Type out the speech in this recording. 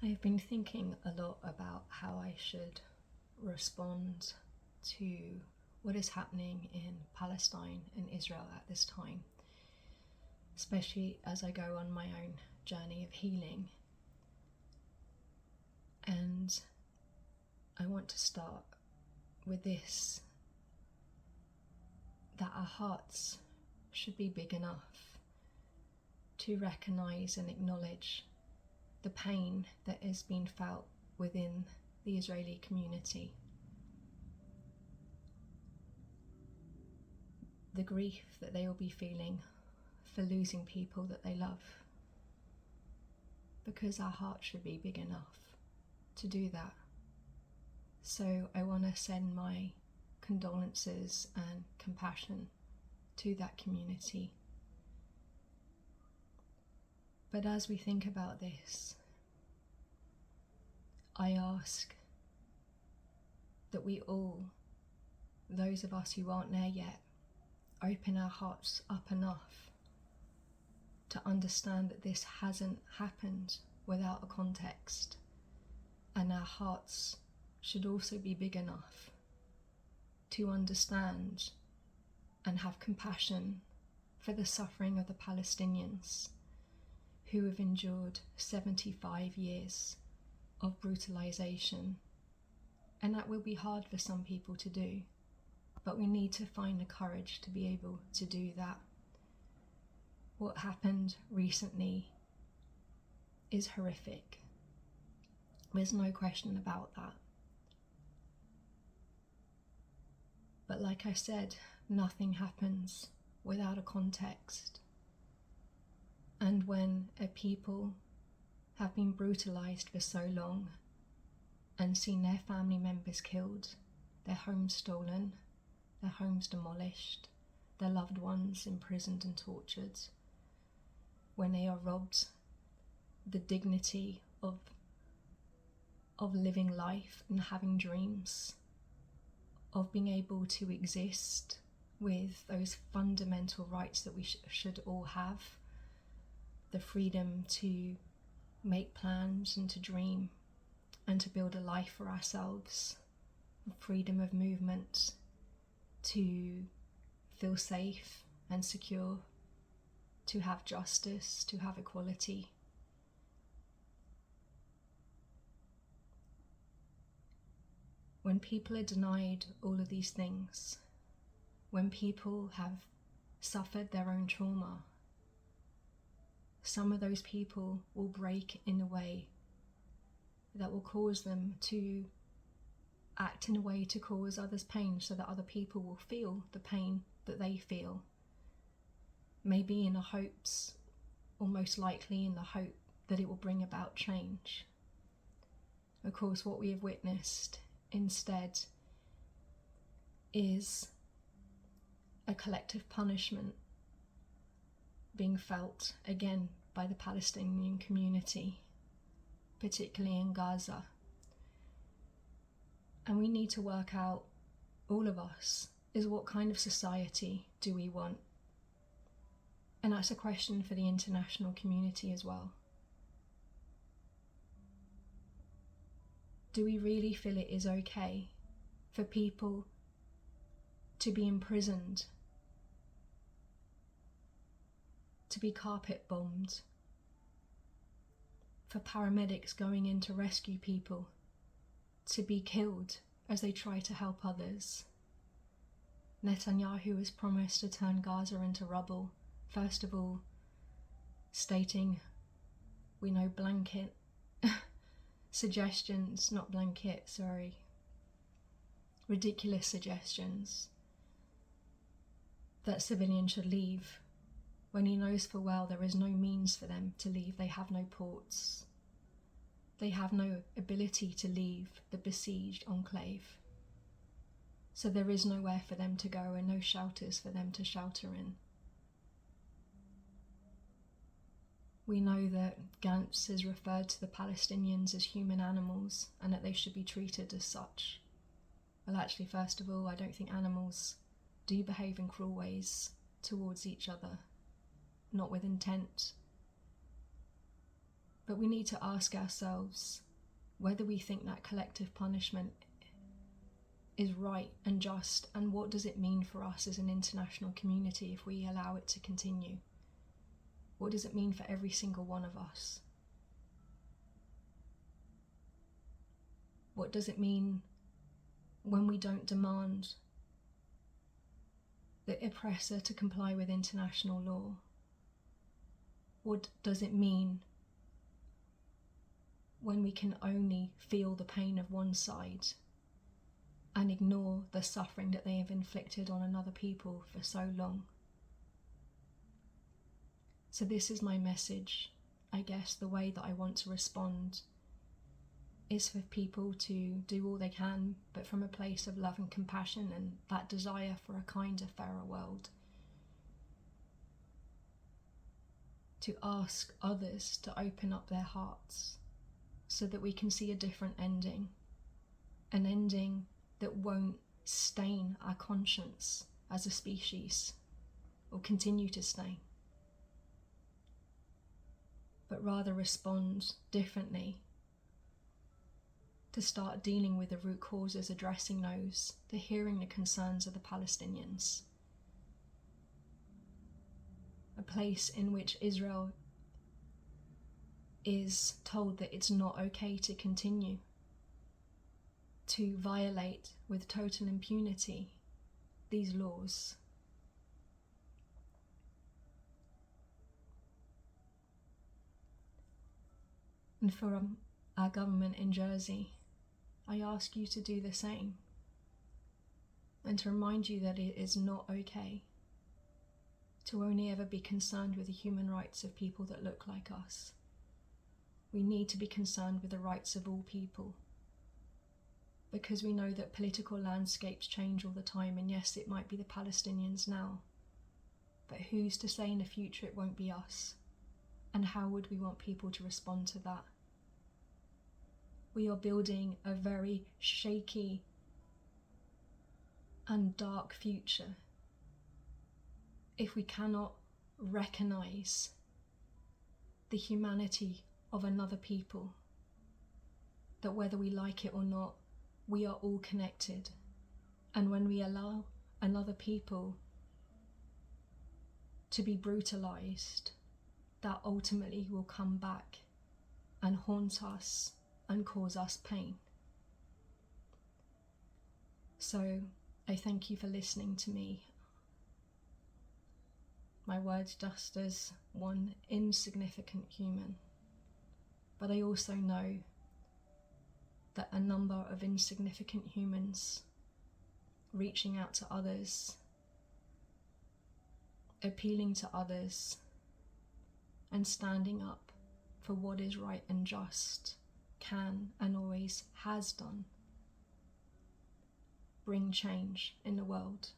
I've been thinking a lot about how I should respond to what is happening in Palestine and Israel at this time, especially as I go on my own journey of healing. And I want to start with this, that our hearts should be big enough to recognise and acknowledge the pain that is being felt within the Israeli community. The grief that they will be feeling for losing people that they love. Because our heart should be big enough to do that. So I want to send my condolences and compassion to that community. But as we think about this, I ask that we all, those of us who aren't there yet, open our hearts up enough to understand that this hasn't happened without a context, and our hearts should also be big enough to understand and have compassion for the suffering of the Palestinians who have endured 75 years of brutalization. And that will be hard for some people to do, but we need to find the courage to be able to do that. What happened recently is horrific. There's no question about that. But like I said, nothing happens without a context. And when a people have been brutalized for so long and seen their family members killed, their homes stolen, their homes demolished, their loved ones imprisoned and tortured, when they are robbed the dignity of living life and having dreams, of being able to exist with those fundamental rights that we should all have, the freedom to make plans and to dream and to build a life for ourselves, freedom of movement, to feel safe and secure, to have justice, to have equality. When people are denied all of these things, when people have suffered their own trauma, some of those people will break in a way that will cause them to act in a way to cause others pain, so that other people will feel the pain that they feel. Maybe in the hopes, or most likely in the hope, that it will bring about change. Of course, what we have witnessed instead is a collective punishment being felt again by the Palestinian community, particularly in Gaza. And we need to work out, all of us, is what kind of society do we want? And that's a question for the international community as well. Do we really feel it is okay for people to be imprisoned, to be carpet bombed, for paramedics going in to rescue people to be killed as they try to help others? Netanyahu has promised to turn Gaza into rubble, first of all stating, we know blanket suggestions, not blanket, sorry, ridiculous suggestions that civilians should leave, when he knows full well there is no means for them to leave. They have no ports. They have no ability to leave the besieged enclave. So there is nowhere for them to go and no shelters for them to shelter in. We know that Gantz has referred to the Palestinians as human animals and that they should be treated as such. Well, actually, first of all, I don't think animals do behave in cruel ways towards each other, not with intent. But we need to ask ourselves whether we think that collective punishment is right and just, and what does it mean for us as an international community if we allow it to continue? What does it mean for every single one of us? What does it mean when we don't demand the oppressor to comply with international law? What does it mean when we can only feel the pain of one side and ignore the suffering that they have inflicted on another people for so long? So this is my message. I guess the way that I want to respond is for people to do all they can, but from a place of love and compassion and that desire for a kinder, fairer world. To ask others to open up their hearts so that we can see a different ending. An ending that won't stain our conscience as a species or continue to stain, but rather respond differently, to start dealing with the root causes, addressing those, to hearing the concerns of the Palestinians. A place in which Israel is told that it's not okay to continue to violate with total impunity these laws. And for our government in Jersey, I ask you to do the same, and to remind you that it is not okay to only ever be concerned with the human rights of people that look like us. We need to be concerned with the rights of all people, because we know that political landscapes change all the time, and yes, it might be the Palestinians now, but who's to say in the future it won't be us? And how would we want people to respond to that? We are building a very shaky and dark future if we cannot recognize the humanity of another people, that whether we like it or not, we are all connected. And when we allow another people to be brutalized, that ultimately will come back and haunt us and cause us pain. So I thank you for listening to me. My words just as one insignificant human, but I also know that a number of insignificant humans reaching out to others, appealing to others, and standing up for what is right and just can and always has done bring change in the world.